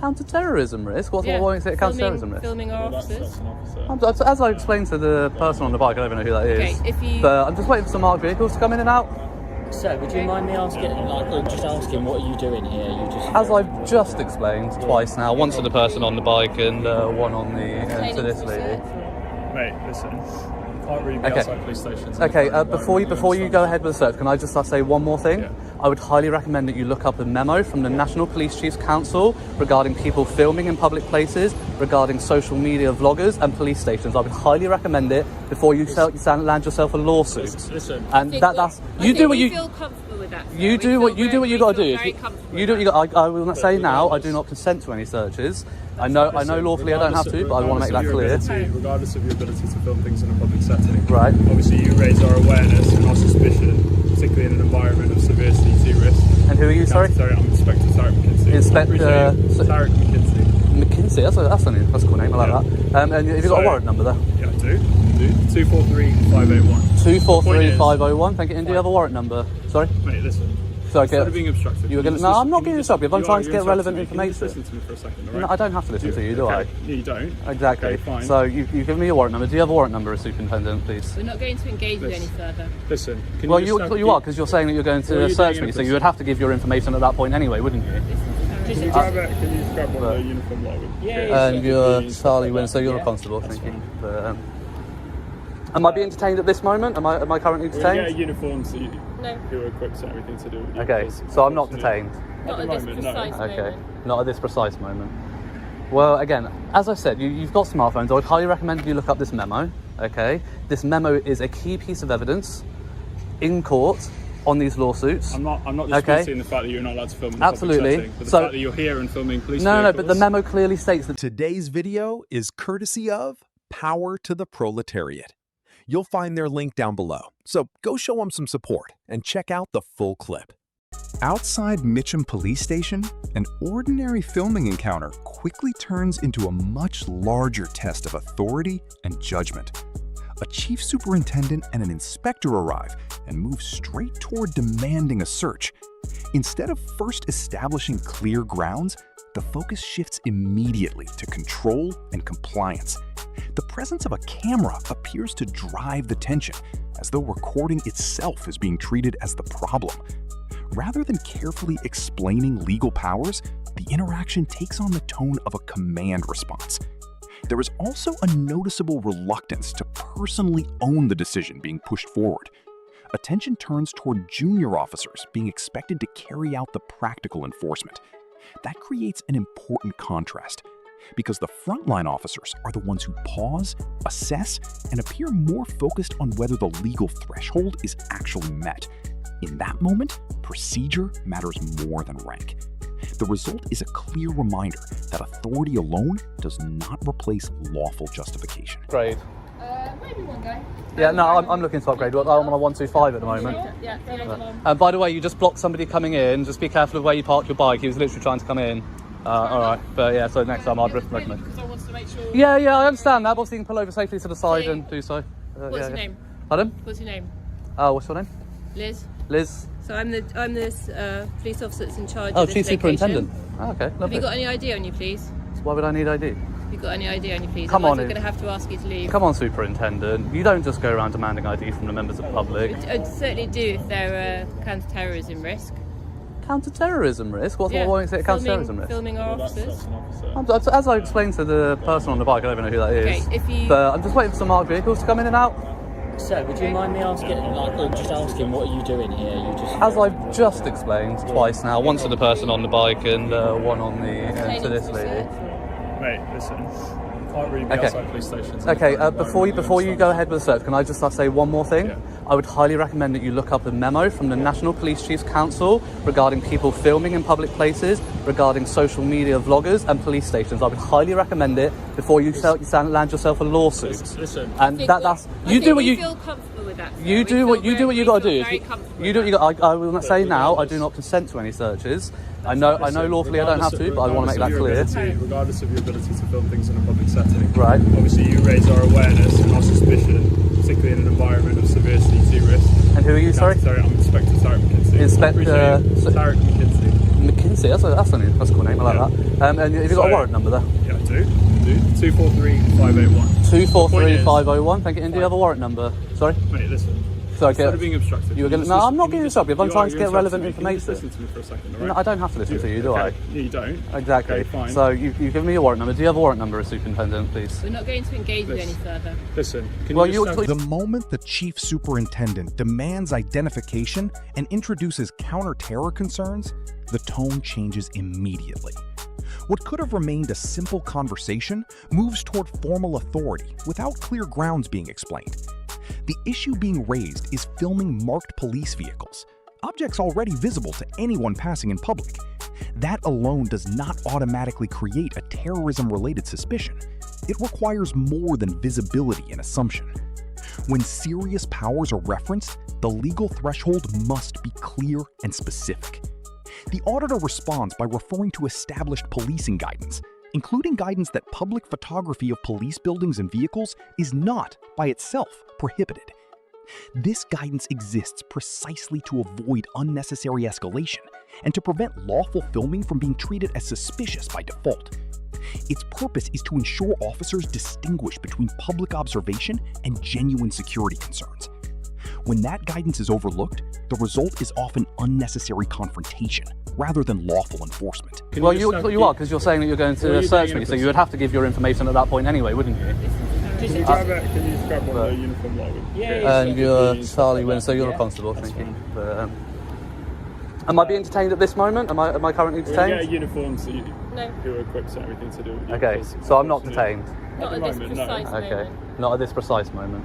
Counter-terrorism risk? What makes it a counter-terrorism risk? Filming our officers. As I explained to the person on the bike, I don't even know who that is. Okay, but I'm just waiting for some marked vehicles to come in and out. Sir, would you mind me asking, just asking what are you doing here? As I've just explained twice now, once to the person on the bike and one on the to this lady. Mate, listen. You can't really be outside police stations. Okay, before you go ahead with the search, can I just say one more thing? Yeah. I would highly recommend that you look up a memo from the National Police Chiefs Council regarding people filming in public places, regarding social media vloggers and police stations. I would highly recommend it before you land yourself a lawsuit. Listen. And that's you do what you feel comfortable with that. you do what you got to do. You do what you got. I will not say now. I do not consent to any searches. I know lawfully I don't have to, but I want to make that clear. Regardless of your ability to film things in a public setting. Right. Obviously, you raise our awareness and our suspicion, particularly in an environment of severe CT risk. And who are you, sorry? I'm Inspector Tarek McKinsey. Inspector Tarek McKinsey. McKinsey, that's a cool name, I like that. And have you got a warrant number there? Yeah, I do. 243501. 243501, thank you. And do you have a warrant number? Sorry? Mate, listen. Sorry, Instead of being obstructive. No, I'm not being obstructive. I'm trying to get relevant Can you information. just listen to me for a second, all right? No, I don't have to listen to you, do I? No, you don't. Exactly. Okay, fine. So you've given me a warrant number. Do you have a warrant number, Superintendent, please? We're not going to engage with any further. Listen. Well, you are, because you're saying that you're going to search me, so you would have to give your information at that point anyway, wouldn't you? Can you grab one of the uniform lot? Yeah. And you're Charlie Wynn, so you're a constable, thank you. But, am I being detained at this moment? Am I currently detained? Yeah, uniforms. No. You're equipped and everything to do with you. Okay, so I'm not detained. Not at this precise moment. Okay, not at this precise moment. Well, again, as I said, you've got smartphones. I would highly recommend you look up this memo. Okay, this memo is a key piece of evidence in court on these lawsuits. I'm not disputing the fact that you're not allowed to film in the Absolutely. public setting, but the fact that you're here and filming police vehicles. No, but the memo clearly states that Today's video is courtesy of Power to the Proletariat. You'll find their link down below, so go show them some support and check out the full clip. Outside Mitcham Police Station, an ordinary filming encounter quickly turns into a much larger test of authority and judgment. A chief superintendent and an inspector arrive and move straight toward demanding a search. Instead of first establishing clear grounds, the focus shifts immediately to control and compliance. The presence of a camera appears to drive the tension, as though recording itself is being treated as the problem. Rather than carefully explaining legal powers, the interaction takes on the tone of a command response. There is also a noticeable reluctance to personally own the decision being pushed forward. Attention turns toward junior officers being expected to carry out the practical enforcement. That creates an important contrast, because the frontline officers are the ones who pause, assess, and appear more focused on whether the legal threshold is actually met. In that moment, procedure matters more than rank. The result is a clear reminder that authority alone does not replace lawful justification. grade. Maybe one guy. Yeah, no, I'm looking to upgrade. I'm on a 125 at the moment. Yeah. By the way, you just blocked somebody coming in. Just be careful of where you park your bike. He was literally trying to come in. All right, but yeah, so next time I'd recommend. Because I want to make sure. Yeah, I understand that. But obviously, you can pull over safely to the side and do so. What's your name? Pardon? What's your name? What's your name? Liz. Liz. So I'm this police officer that's in charge Oh, of this Chief Superintendent. location. Oh, okay, lovely. Have you got any ID on you, please? Why would I need ID? Have you got any ID on you, please? Come Otherwise on, we're going to have to ask you to leave. Come on, Superintendent. You don't just go around demanding ID from the members of the public. I'd certainly do if they're a counter-terrorism risk. Counter-terrorism risk? What makes it a counter-terrorism risk? Filming our officers. As I explained to the person on the bike, I don't even know who that is. Okay, but I'm just waiting for some marked vehicles to come in and out. Sir, would you mind me asking, just asking what are you doing here? As I've just explained twice now, once to the person on the bike and one on the to this lady. Mate, listen. You can't really be outside police stations. Okay, before you go ahead with the search, can I just say one more thing? Yeah. I would highly recommend that you look up a memo from the National Police Chiefs Council regarding people filming in public places, regarding social media vloggers and police stations. I would highly recommend it before you land yourself a lawsuit. Listen. And that's you do what you feel comfortable with that. you do what you got to do. You do what you got. I will not say now. I do not consent to any searches. I know lawfully I don't have to, but I want to make that clear. Regardless of your ability to film things in a public setting. Right. Obviously, you raise our awareness and our suspicion, particularly in an environment of severe CT risk. And who are you, sorry? I'm Inspector Tarek McKinsey. Inspector Tarek McKinsey. Agency, that's a cool name, I like that. And have you got a warrant number there? Yeah, I do. 243581. 243501, thank you. And do you have a warrant number? Sorry? Mate, listen. Sorry, Instead of being obstructive. you were going to... No, I'm not being obstructive. I'm trying to get relevant Can you information. just listen to me for a second, all right? No, I don't have to listen to you, do I? You don't. Exactly. Okay, fine. So you've given me a warrant number. Do you have a warrant number, Superintendent, please? We're not going to engage with any further. Listen, can Well, you just... The moment the chief superintendent demands identification and introduces counter-terror concerns, the tone changes immediately. What could have remained a simple conversation moves toward formal authority without clear grounds being explained. The issue being raised is filming marked police vehicles, objects already visible to anyone passing in public. That alone does not automatically create a terrorism-related suspicion. It requires more than visibility and assumption. When serious powers are referenced, the legal threshold must be clear and specific. The auditor responds by referring to established policing guidance, including guidance that public photography of police buildings and vehicles is not, by itself, prohibited. This guidance exists precisely to avoid unnecessary escalation and to prevent lawful filming from being treated as suspicious by default. Its purpose is to ensure officers distinguish between public observation and genuine security concerns. When that guidance is overlooked, the result is often unnecessary confrontation rather than lawful enforcement. Well, you are, because you're saying that you're going to search me, so you would have to give your information at that point anyway, wouldn't you? Can you grab one of the uniform logo? Yeah. And you're Charlie Wynn, so you're a constable, thank you. But, am I being detained at this moment? Am I currently Well, detained? you get a uniform, so No. you're equipped and everything to do with Okay, so I'm not detained. Not at this precise Okay, moment. not at this precise moment.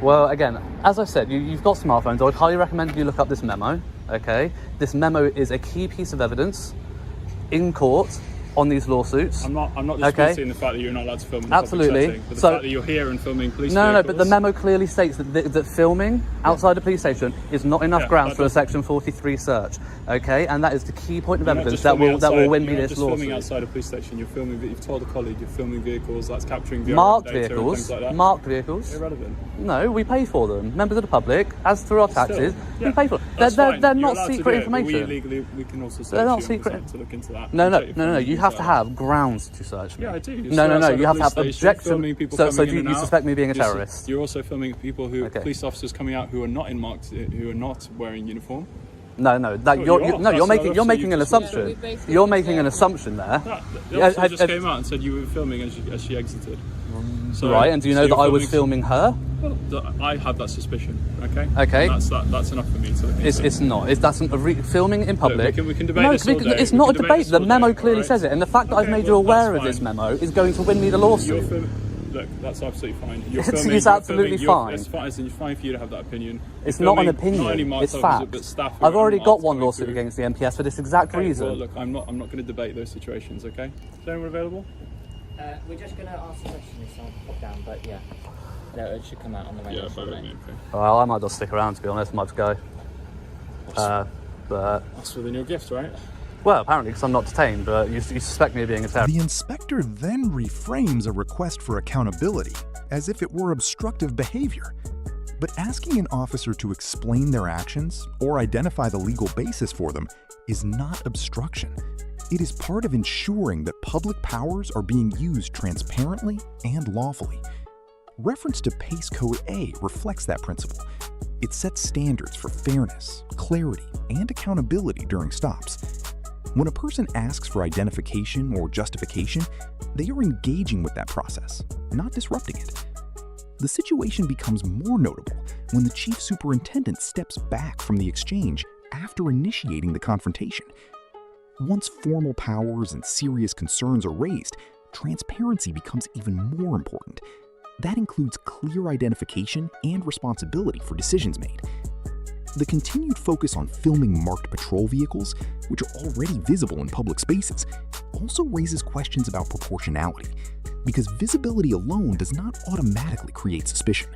Well, again, as I said, you've got smartphones. I would highly recommend you look up this memo, okay? This memo is a key piece of evidence in court on these lawsuits. I'm not disputing the fact that you're not allowed to film in a Absolutely. public setting, but the fact that you're here and filming police No, vehicles... but the memo clearly states that filming outside a police station is not enough grounds for a Section 43 search, okay? And that is the key point of evidence that will win me this lawsuit. You're not just filming outside a police station, you're filming... You've told a colleague you're filming vehicles, that's capturing the Marked data vehicles, and things like that. marked vehicles. Irrelevant. No, we pay for them. Members of the public, as through our taxes, we pay for them. That's fine. They're You're not allowed to secret do it, but information. we can also search They're not you secret. to look into that. No. You have to have grounds to search me. Yeah, I do. No. You have to have Filming objection. people So coming in you and out. suspect me being a terrorist? You're also filming people who Okay. police officers coming out who are not in marked, who are not wearing uniform. No. That you're making an assumption. You're making an assumption there. The officer just came out and said you were filming as she exited. So, Right, and do you know that I was filming her? Well, I have that suspicion. Okay. Okay. And that's enough for me to look into. It's not. That's filming in public. we can debate this all day. It's We not a can debate debate. this The all memo day, clearly alright? says it, and the fact that I've Okay, made you well, aware of that's this fine. memo is going to win me the lawsuit. Look, that's absolutely fine. It's absolutely fine. It's fine for you to have that opinion. It's You're not an filming not only opinion. marked It's officers, fact. but staff who I've are already got unmarked one coming lawsuit through. against the MPS for this exact Okay, reason. well, look, I'm not going to debate those situations. Okay. Is anyone available? We're just going to ask the question if someone can pop down, but yeah. No, it should come out on the radio. Yeah, bear with me. Okay. Well, I might just stick around, to be honest. I might go. But That's within your gift, right? well, apparently, because I'm not detained, but you suspect me of being a terrorist. The inspector then reframes a request for accountability as if it were obstructive behavior. But asking an officer to explain their actions or identify the legal basis for them is not obstruction. It is part of ensuring that public powers are being used transparently and lawfully. Reference to PACE Code A reflects that principle. It sets standards for fairness, clarity, and accountability during stops. When a person asks for identification or justification, they are engaging with that process, not disrupting it. The situation becomes more notable when the chief superintendent steps back from the exchange after initiating the confrontation. Once formal powers and serious concerns are raised, transparency becomes even more important. That includes clear identification and responsibility for decisions made. The continued focus on filming marked patrol vehicles, which are already visible in public spaces, also raises questions about proportionality, because visibility alone does not automatically create suspicion.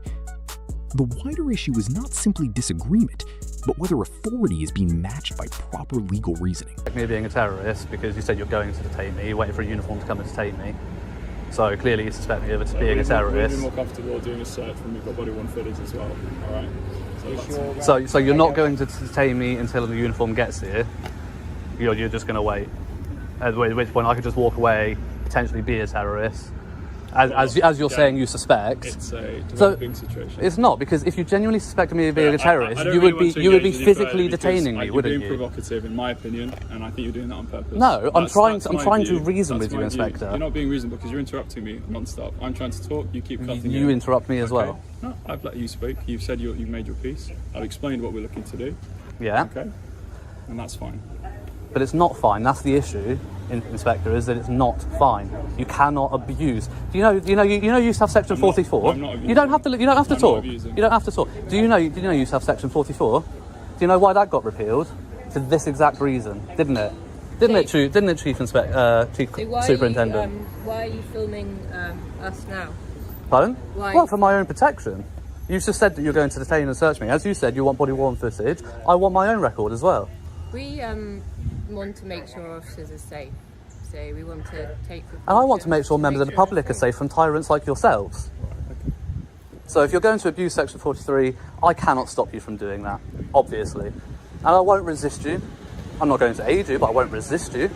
The wider issue is not simply disagreement, but whether authority is being matched by proper legal reasoning. Me being a terrorist because you said you're going to detain me, waiting for a uniform to come and detain me. So clearly you suspect me of being a terrorist. We'd be more comfortable doing a search when we've got body worn footage as well. All right. So you're not going to detain me until the uniform gets here. You're just going to wait. At which point I could just walk away, potentially be a terrorist. As you're saying you suspect. It's a developing situation. It's not, because if you genuinely suspected me of being a terrorist, you would be physically detaining me, wouldn't you? You're being provocative, in my opinion, and I think you're doing that on purpose. No, I'm trying to reason with you, Inspector. You're not being reasonable because you're interrupting me non-stop. I'm trying to talk, you keep cutting You interrupt me as well. No, I've let you speak. You've said you've made your piece. I've explained what we're looking to do. Yeah. Okay. And that's fine. But it's not fine. That's the issue, Inspector, is that it's not fine. You cannot abuse. You used to have Section 44. I'm not abusing. You don't have to talk. You don't have to talk. Do you know you used to have Section 44? Do you know why that got repealed? For this exact reason, didn't it? Didn't it, Chief Superintendent? Why are you filming us now? Pardon? Why? Well, for my own protection. You just said that you're going to detain and search me. As you said, you want body-worn footage. I want my own record as well. We want to make sure officers are safe. So we want to take... And I want to make sure members of the public are safe from tyrants like yourselves. So if you're going to abuse Section 43, I cannot stop you from doing that, obviously. And I won't resist you. I'm not going to aid you, but I won't resist you.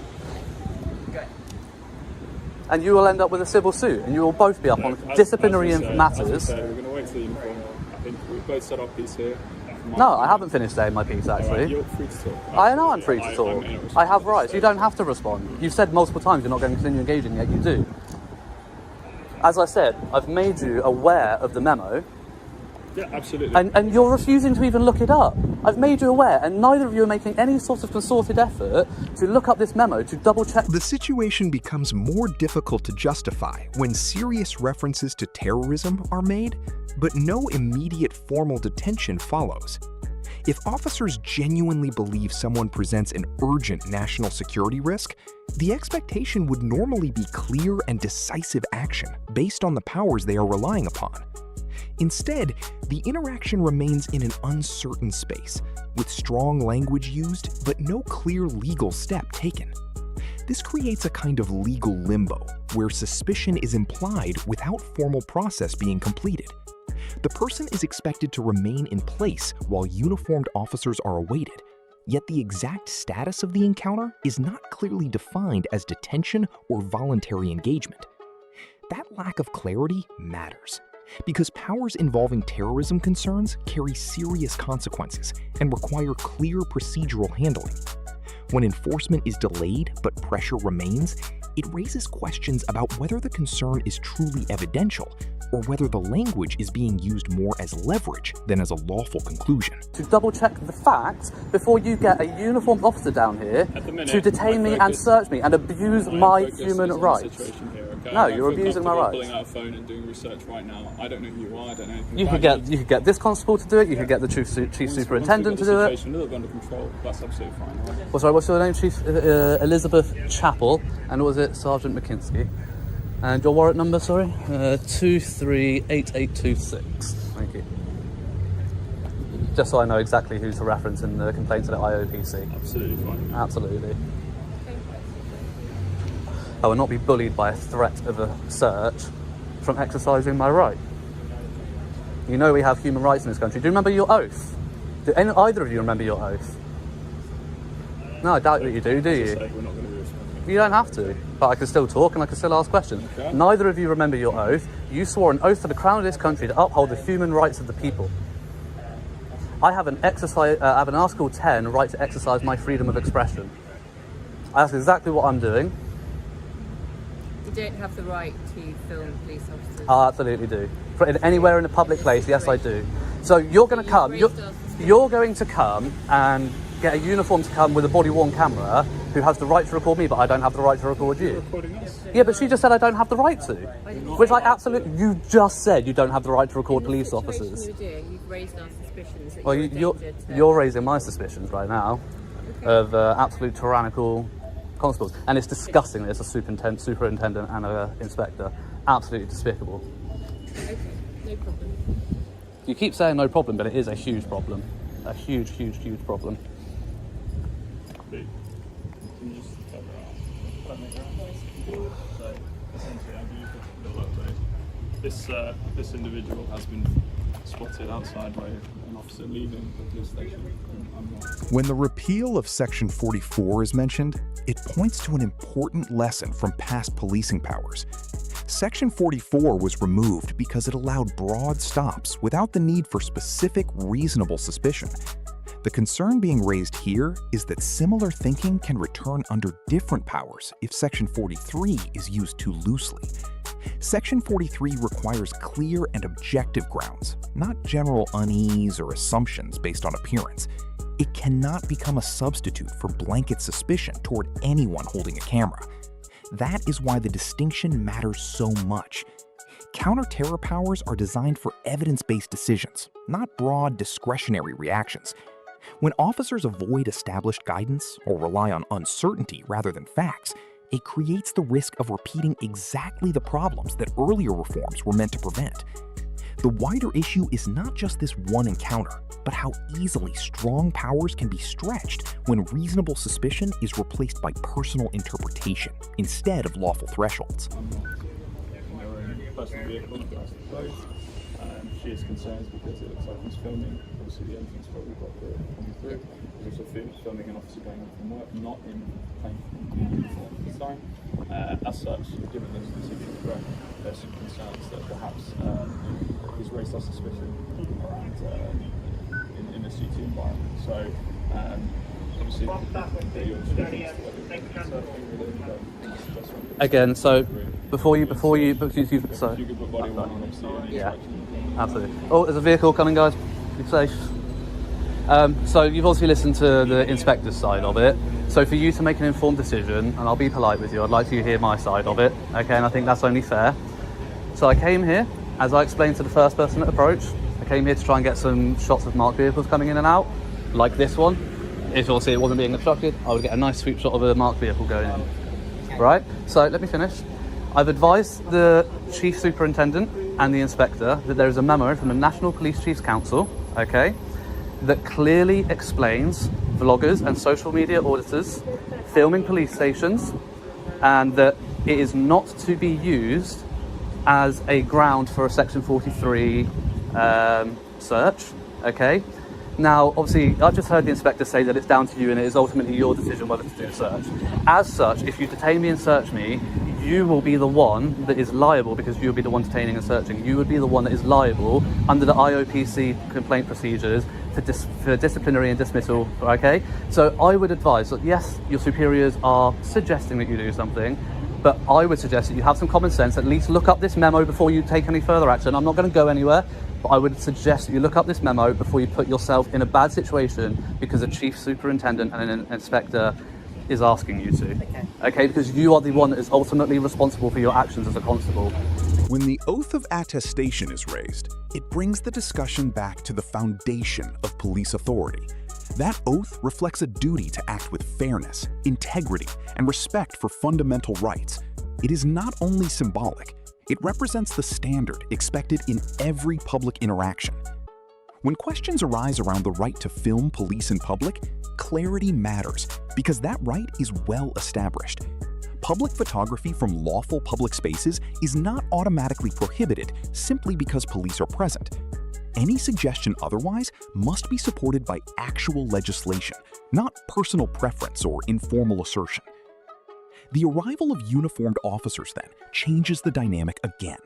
And you will end up with a civil suit, and you will both be up on disciplinary matters. We're going to wait till the uniform. I think we've both said our piece here. No, I haven't finished saying my piece, actually. Right, you're free to talk. I know I'm free to talk. I have rights. You don't have to respond. You've said multiple times you're not going to continue engaging, yet you do. As I said, I've made you aware of the memo. Yeah, absolutely. And you're refusing to even look it up. I've made you aware, and neither of you are making any sort of concerted effort to look up this memo, to double-check. The situation becomes more difficult to justify when serious references to terrorism are made, but no immediate formal detention follows. If officers genuinely believe someone presents an urgent national security risk, the expectation would normally be clear and decisive action based on the powers they are relying upon. Instead, the interaction remains in an uncertain space, with strong language used but no clear legal step taken. This creates a kind of legal limbo, where suspicion is implied without formal process being completed. The person is expected to remain in place while uniformed officers are awaited, yet the exact status of the encounter is not clearly defined as detention or voluntary engagement. That lack of clarity matters, because powers involving terrorism concerns carry serious consequences and require clear procedural handling. When enforcement is delayed but pressure remains, it raises questions about whether the concern is truly evidential or whether the language is being used more as leverage than as a lawful conclusion. To double-check the facts before you get a uniformed officer down here to detain me and search me and abuse my human rights. No, you're abusing my rights. Pulling out a phone and doing research right now. I don't know who you are. I don't know anything you could get this constable to do it. You could get the chief superintendent to do it. A little bit under control. That's absolutely fine. Right? Well, sorry, what's your name, Chief? Elizabeth Chappell, and what was it, Sergeant McKinsey? And your warrant number, sorry? 238826. Thank you. Just so I know exactly who to reference in the complaint to the IOPC. Absolutely fine. Absolutely. I will not be bullied by a threat of a search from exercising my right. You know we have human rights in this country. Do you remember your oath? Do either of you remember your oath? No, I doubt that you do you? We're not going to be responsible. You don't have to, but I can still talk and I can still ask questions. Okay. Neither of you remember your oath. You swore an oath to the crown of this country to uphold the human rights of the people. I have an Article 10 right to exercise my freedom of expression. That's exactly what I'm doing. You don't have the right to film police officers. I absolutely do. Anywhere in a public place, yes, I do. So you're going to come. You're going to come and get a uniform to come with a body-worn camera who has the right to record me, but I don't have the right to record you. Recording us? Yeah, but she just said I don't have the right to. Which I absolutely... You just said you don't have the right to record police officers. You've raised our suspicions that Well, you're raising my suspicions right now of absolute tyrannical constables. And it's disgusting that it's a superintendent and an inspector. Absolutely despicable. Okay, no problem. You keep saying no problem, but it is a huge problem. A huge, huge, huge problem. Can you just cover out? So, essentially, I'll give you a little update. This individual has been spotted outside by an officer leaving the police station. I'm not. When the repeal of Section 44 is mentioned, it points to an important lesson from past policing powers. Section 44 was removed because it allowed broad stops without the need for specific, reasonable suspicion. The concern being raised here is that similar thinking can return under different powers if Section 43 is used too loosely. Section 43 requires clear and objective grounds, not general unease or assumptions based on appearance. It cannot become a substitute for blanket suspicion toward anyone holding a camera. That is why the distinction matters so much. Counter-terror powers are designed for evidence-based decisions, not broad discretionary reactions. When officers avoid established guidance or rely on uncertainty rather than facts, it creates the risk of repeating exactly the problems that earlier reforms were meant to prevent. The wider issue is not just this one encounter, but how easily strong powers can be stretched when reasonable suspicion is replaced by personal interpretation instead of lawful thresholds. I'm not in their own personal vehicle, I suppose. She is concerned because it looks like he's filming. Obviously, the entrance where we've got the coming through. He's also filming an officer going home from work, not in plain uniform this time. As such, given this specific threat, there's some concerns that perhaps he's raised our suspicion around in the CT environment. So, obviously, Again, so before you, so you could put body worn on, obviously. yeah, absolutely. Oh, there's a vehicle coming, guys. Be safe. So you've obviously listened to the inspector's side of it. So for you to make an informed decision, and I'll be polite with you, I'd like you to hear my side of it. Okay, and I think that's only fair. So I came here, as I explained to the first person that approached, I came here to try and get some shots of marked vehicles coming in and out, like this one. If obviously it wasn't being obstructed, I would get a nice sweep shot of a marked vehicle going in. Right? So let me finish. I've advised the Chief Superintendent and the Inspector that there is a memo from the National Police Chiefs Council, okay, that clearly explains vloggers and social media auditors filming police stations, and that it is not to be used as a ground for a Section 43 search, okay? Now, obviously, I've just heard the inspector say that it's down to you and it is ultimately your decision whether to do a search. As such, if you detain me and search me, you will be the one that is liable, because you'll be the one detaining and searching. You would be the one that is liable under the IOPC complaint procedures for disciplinary and dismissal, okay? So I would advise that, yes, your superiors are suggesting that you do something, but I would suggest that you have some common sense, at least look up this memo before you take any further action. I'm not going to go anywhere, but I would suggest that you look up this memo before you put yourself in a bad situation because a chief superintendent and an inspector is asking you to. Okay, because you are the one that is ultimately responsible for your actions as a constable. When the oath of attestation is raised, it brings the discussion back to the foundation of police authority. That oath reflects a duty to act with fairness, integrity, and respect for fundamental rights. It is not only symbolic, it represents the standard expected in every public interaction. When questions arise around the right to film police in public, clarity matters because that right is well established. Public photography from lawful public spaces is not automatically prohibited simply because police are present. Any suggestion otherwise must be supported by actual legislation, not personal preference or informal assertion. The arrival of uniformed officers, then, changes the dynamic again.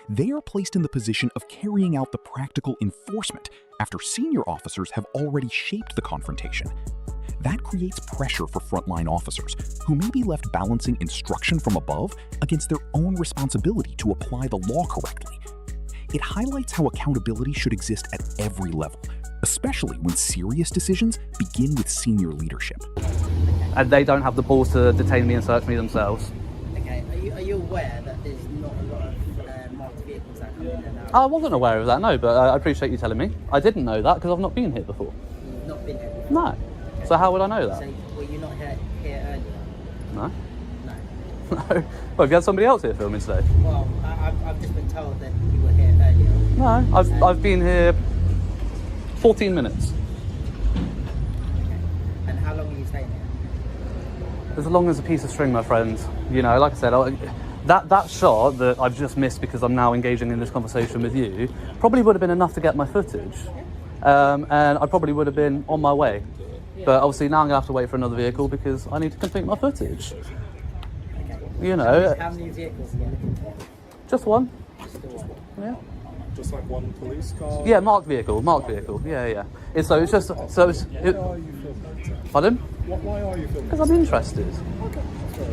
They are placed in the position of carrying out the practical enforcement after senior officers have already shaped the confrontation. That creates pressure for frontline officers, who may be left balancing instruction from above against their own responsibility to apply the law correctly. It highlights how accountability should exist at every level, especially when serious decisions begin with senior leadership. And they don't have the balls to detain me and search me themselves. Okay, are you aware that there's not a lot of marked vehicles that come in and out? I wasn't aware of that, no, but I appreciate you telling me. I didn't know that because I've not been here before. You've not been here before? No. Okay. So how would I know that? So were you not here earlier? No. No. No. Well, have you had somebody else here filming today? Well, I've just been told that you were here earlier. No, I've been here 14 minutes. Okay. And how long are you staying here? As long as a piece of string, my friend. You know, like I said, that shot that I've just missed because I'm now engaging in this conversation with you probably would have been enough to get my footage. and I probably would have been on my way. But obviously now I'm going to have to wait for another vehicle because I need to complete my footage. You know. How many vehicles are you looking for? Just one. Yeah. Just like one police car? Yeah, marked vehicle. Yeah. It's just, so it's... Why are you filming? Pardon? Why are you filming? Because I'm interested.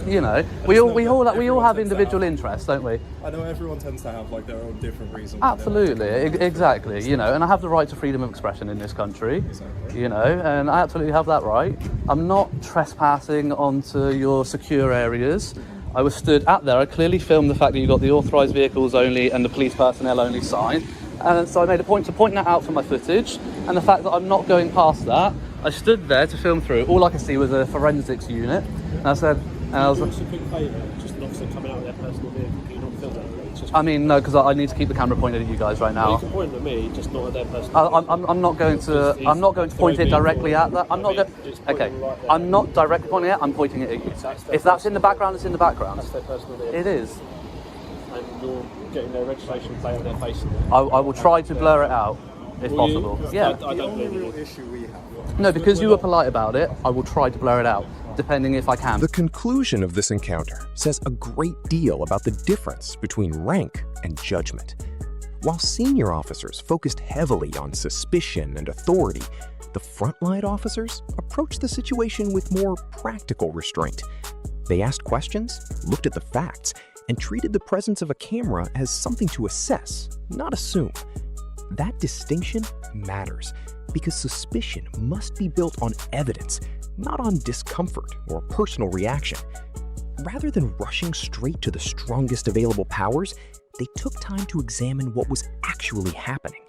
You know, we all have individual interests, don't we? I know everyone tends to have like their own different reasons. Absolutely, exactly. You know, and I have the right to freedom of expression in this country. Exactly. You know, and I absolutely have that right. I'm not trespassing onto your secure areas. I was stood out there. I clearly filmed the fact that you got the authorised vehicles only and the police personnel only sign. And so I made a point to point that out for my footage. And the fact that I'm not going past that, I stood there to film through. All I could see was a forensics unit. And I said, and I was like, just an officer coming out of their personal vehicle. Can you not film that? I mean, no, because I need to keep the camera pointed at you guys right now. You can point at me, just not at their personal vehicle. I'm not going to point it directly at that. I'm not going. Okay, I'm not directly pointing it. I'm pointing it at you. If that's in the background, it's in the background. That's their personal vehicle. It is. And you're getting their registration plate on their face. I will try to blur it out if Will you? possible. Yeah. I don't believe you. issue we have. No, because you were polite about it, I will try to blur it out, depending if I can. The conclusion of this encounter says a great deal about the difference between rank and judgment. While senior officers focused heavily on suspicion and authority, the frontline officers approached the situation with more practical restraint. They asked questions, looked at the facts, and treated the presence of a camera as something to assess, not assume. That distinction matters because suspicion must be built on evidence, not on discomfort or personal reaction. Rather than rushing straight to the strongest available powers, they took time to examine what was actually happening.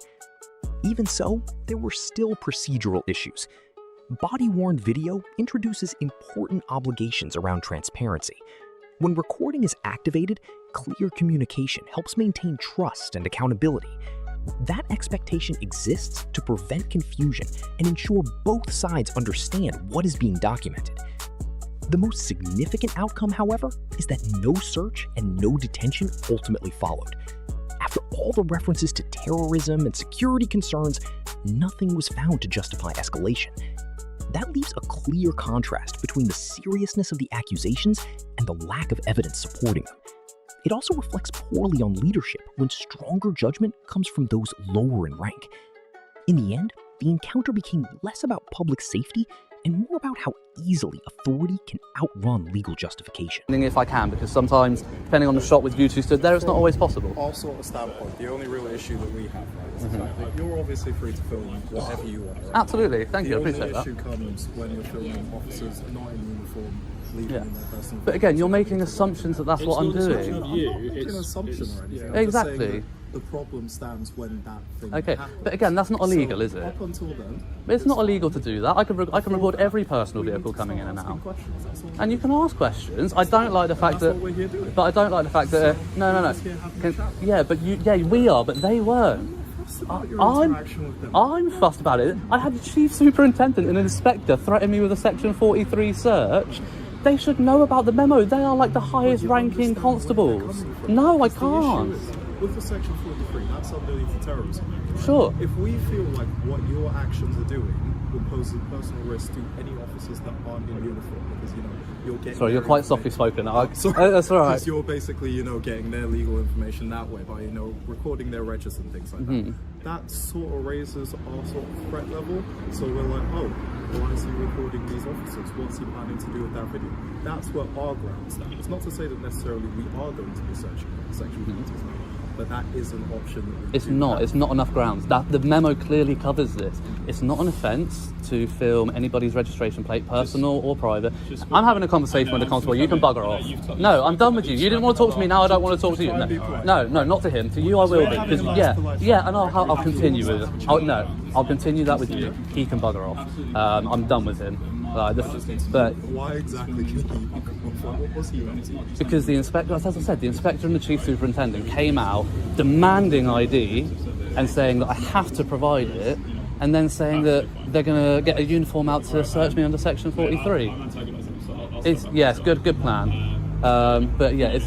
Even so, there were still procedural issues. Body-worn video introduces important obligations around transparency. When recording is activated, clear communication helps maintain trust and accountability. That expectation exists to prevent confusion and ensure both sides understand what is being documented. The most significant outcome, however, is that no search and no detention ultimately followed. After all the references to terrorism and security concerns, nothing was found to justify escalation. That leaves a clear contrast between the seriousness of the accusations and the lack of evidence supporting them. It also reflects poorly on leadership when stronger judgment comes from those lower in rank. In the end, the encounter became less about public safety and more about how easily authority can outrun legal justification. If I can, because sometimes, depending on the shot with you two stood there, it's not always possible. Our sort of standpoint, the only real issue that we have, right, is the fact that you're obviously free to film whatever you want. Right? Absolutely, thank you, I appreciate that. The only issue comes when you're filming officers not in uniform, leaving in their personal. But again, you're making assumptions that that's what I'm doing. I'm not making an assumption or anything. I'm Exactly. just saying that the problem stands when that thing Okay, happens. but again, that's not illegal, So, is it? Up until then, It's not illegal to do that. I can record every personal vehicle coming in and out. And you can ask questions. I don't like the fact that... That's what we're here doing. But I don't like the fact that... No. Yeah, but we are, but they weren't. I'm fussed about it. I had the chief superintendent and an inspector threaten me with a section 43 search. They should know about the memo. They are like the highest ranking constables. No, I can't. With the section 43, that's underneath the terrorism. Sure. If we feel like what your actions are doing will pose a personal risk to any officers that aren't in uniform, because you're getting. Sorry, you're quite softly spoken. That's all right. Because you're basically getting their legal information that way by recording their registers and things like that. That sort of raises our sort of threat level. So we're like, oh, why is he recording these officers? What's he planning to do with that video? That's where our ground stands. It's not to say that necessarily we are going to be searching section 43. But that is an option that we It's not. It's not enough grounds. The memo clearly covers this. It's not an offence to film anybody's registration plate, personal or private. I'm having a conversation with the constable. You can bugger off. No, I'm done with you. You didn't want to talk to me. Now I don't want to talk to you. No, not to him. To you, I will be. Because and I'll continue with it. I'll continue that with you. He can bugger off. I'm done with him. But why exactly can he? What was he up to? Because the inspector, as I said, the inspector and the chief superintendent came out demanding ID and saying that I have to provide it, and then saying that they're going to get a uniform out to search me under section 43. It's good plan. But yeah, it's